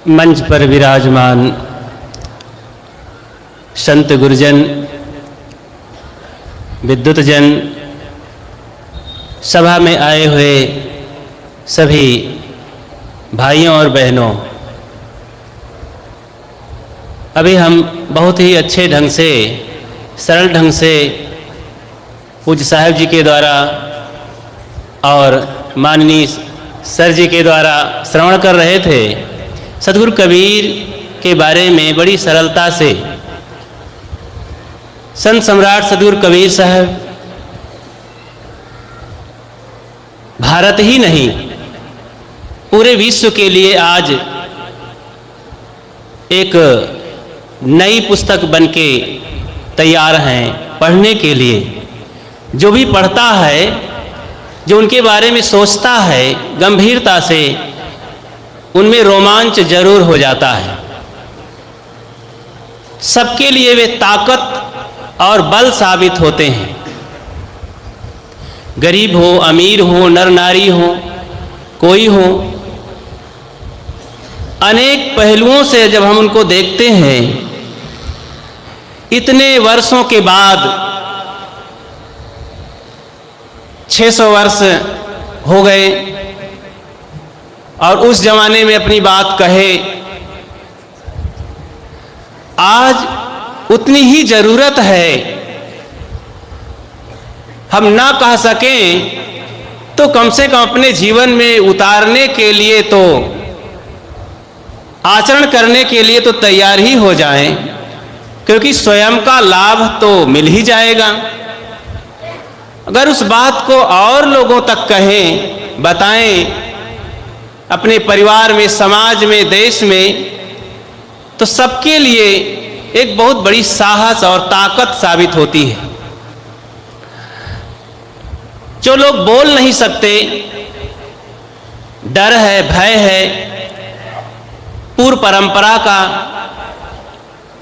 मंच पर विराजमान संत गुरुजन, विद्युतजन, सभा में आए हुए सभी भाइयों और बहनों, अभी हम बहुत ही अच्छे ढंग से, सरल ढंग से पूज्य साहिब जी के द्वारा और माननीय सर जी के द्वारा श्रवण कर रहे थे। सद्गुरु कबीर के बारे में बड़ी सरलता से संत सम्राट सद्गुरु कबीर साहब भारत ही नहीं पूरे विश्व के लिए आज एक नई पुस्तक बनके तैयार हैं पढ़ने के लिए। जो भी पढ़ता है, जो उनके बारे में सोचता है गंभीरता से, उनमें रोमांच जरूर हो जाता है। सबके लिए वे ताकत और बल साबित होते हैं। गरीब हो, अमीर हो, नर नारी हो, कोई हो, अनेक पहलुओं से जब हम उनको देखते हैं, इतने वर्षों के बाद 600 वर्ष हो गए और उस जमाने में अपनी बात कहे, आज उतनी ही जरूरत है। हम ना कह सकें तो कम से कम अपने जीवन में उतारने के लिए, तो आचरण करने के लिए तो तैयार ही हो जाएं, क्योंकि स्वयं का लाभ तो मिल ही जाएगा। अगर उस बात को और लोगों तक कहें, बताएं, अपने परिवार में, समाज में, देश में, तो सबके लिए एक बहुत बड़ी साहस और ताकत साबित होती है। जो लोग बोल नहीं सकते, डर है, भय है पूर्व परंपरा का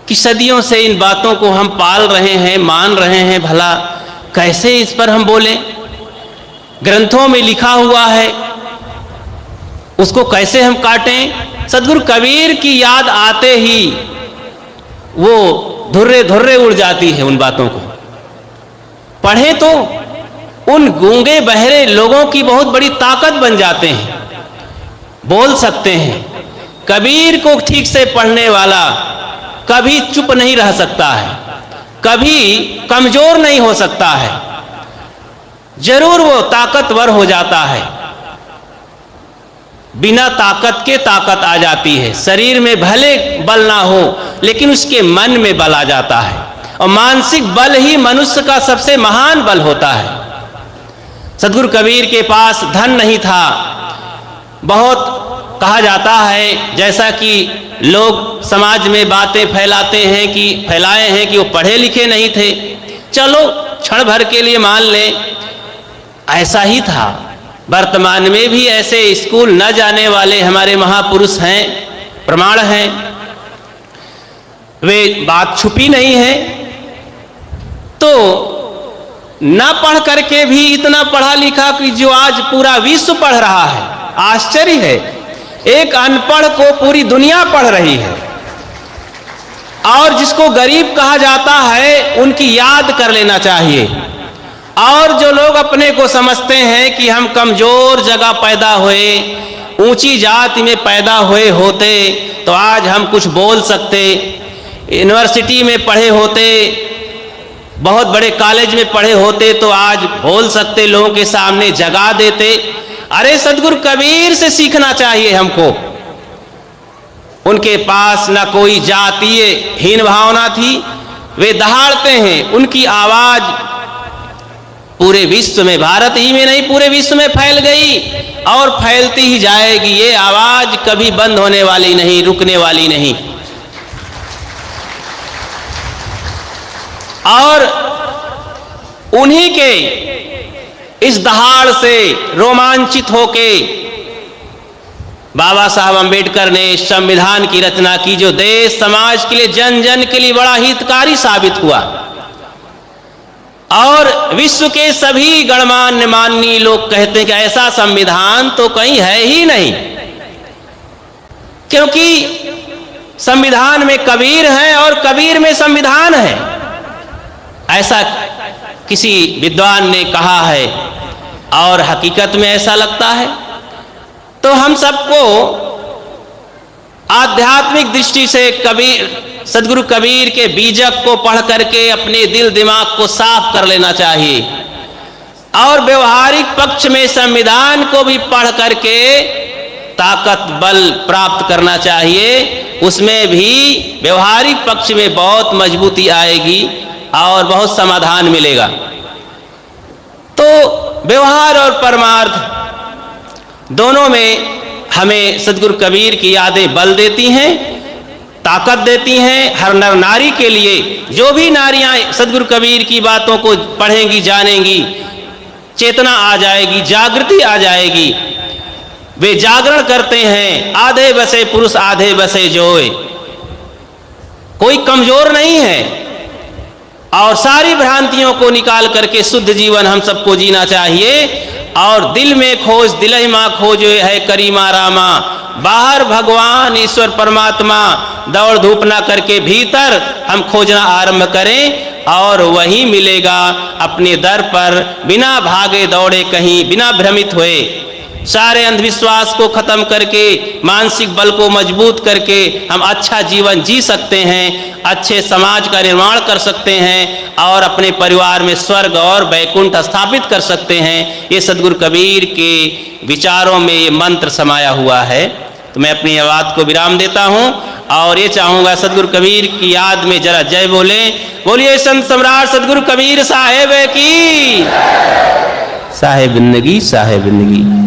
कि सदियों से इन बातों को हम पाल रहे हैं, मान रहे हैं, भला कैसे इस पर हम बोलें, ग्रंथों में लिखा हुआ है, उसको कैसे हम काटें। सद्गुरु कबीर की याद आते ही वो धुर्रे धुर्रे उड़ जाती है उन बातों को। पढ़ें तो उन गूंगे बहरे लोगों की बहुत बड़ी ताकत बन जाते हैं, बोल सकते हैं। कबीर को ठीक से पढ़ने वाला कभी चुप नहीं रह सकता है, कभी कमजोर नहीं हो सकता है, जरूर वो ताकतवर हो जाता है। बिना ताकत के ताकत आ जाती है। शरीर में भले बल ना हो, लेकिन उसके मन में बल आ जाता है, और मानसिक बल ही मनुष्य का सबसे महान बल होता है। सद्गुरु कबीर के पास धन नहीं था। बहुत कहा जाता है, जैसा कि लोग समाज में बातें फैलाते हैं कि फैलाए हैं कि वो पढ़े लिखे नहीं थे। चलो क्षण भर के लिए मान लें, ऐसा ही था। वर्तमान में भी ऐसे स्कूल न जाने वाले हमारे महापुरुष हैं, प्रमाण हैं, वे बात छुपी नहीं है। तो न पढ़ करके भी इतना पढ़ा लिखा कि जो आज पूरा विश्व पढ़ रहा है। आश्चर्य है, एक अनपढ़ को पूरी दुनिया पढ़ रही है। और जिसको गरीब कहा जाता है, उनकी याद कर लेना चाहिए। और जो लोग अपने को समझते हैं कि हम कमजोर जगह पैदा हुए, ऊंची जाति में पैदा हुए होते तो आज हम कुछ बोल सकते, यूनिवर्सिटी में पढ़े होते, बहुत बड़े कॉलेज में पढ़े होते तो आज बोल सकते, लोगों के सामने जगा देते। अरे सद्गुरु कबीर से सीखना चाहिए हमको। उनके पास न कोई जातीय हीन भावना थी, वे दहाड़ते हैं। उनकी आवाज पूरे विश्व में, भारत ही में नहीं पूरे विश्व में फैल गई और फैलती ही जाएगी। ये आवाज कभी बंद होने वाली नहीं, रुकने वाली नहीं। और उन्हीं के इस दहाड़ से रोमांचित होके बाबा साहब अंबेडकर ने संविधान की रचना की, जो देश समाज के लिए, जन जन के लिए बड़ा हितकारी साबित हुआ। और विश्व के सभी गणमान्य माननीय लोग कहते हैं कि ऐसा संविधान तो कहीं है ही नहीं। क्योंकि संविधान में कबीर है और कबीर में संविधान है, ऐसा किसी विद्वान ने कहा है और हकीकत में ऐसा लगता है। तो हम सबको आध्यात्मिक दृष्टि से कबीर, सदगुरु कबीर के बीजक को पढ़ करके अपने दिल दिमाग को साफ कर लेना चाहिए और व्यवहारिक पक्ष में संविधान को भी पढ़ करके ताकत बल प्राप्त करना चाहिए। उसमें भी व्यवहारिक पक्ष में बहुत मजबूती आएगी और बहुत समाधान मिलेगा। तो व्यवहार और परमार्थ दोनों में हमें सदगुरु कबीर की यादें बल देती हैं, ताकत देती हैं। हर नर नारी के लिए, जो भी नारियां सदगुरु कबीर की बातों को पढ़ेंगी, जानेंगी, चेतना आ जाएगी, जागृति आ जाएगी। वे जागरण करते हैं, आधे बसे पुरुष आधे बसे जोए। कोई कमजोर नहीं है और सारी भ्रांतियों को निकाल करके शुद्ध जीवन हम सबको जीना चाहिए। और दिल में खोज दिलहि माँ खोज है करीमा रामा, बाहर भगवान ईश्वर परमात्मा, दौड़ धूप ना करके भीतर हम खोजना आरंभ करें और वही मिलेगा अपने दर पर, बिना भागे दौड़े कहीं, बिना भ्रमित हुए। सारे अंधविश्वास को खत्म करके, मानसिक बल को मजबूत करके हम अच्छा जीवन जी सकते हैं, अच्छे समाज का निर्माण कर सकते हैं और अपने परिवार में स्वर्ग और वैकुंठ स्थापित कर सकते हैं। ये सदगुरु कबीर के विचारों में ये मंत्र समाया हुआ है। तो मैं अपनी बात को विराम देता हूँ और ये चाहूँगा सदगुरु कबीर की याद में जरा जय बोलिए संत सम्राट सदगुरु कबीर साहेब की। साहेब जिंदगी, साहेब जिंदगी।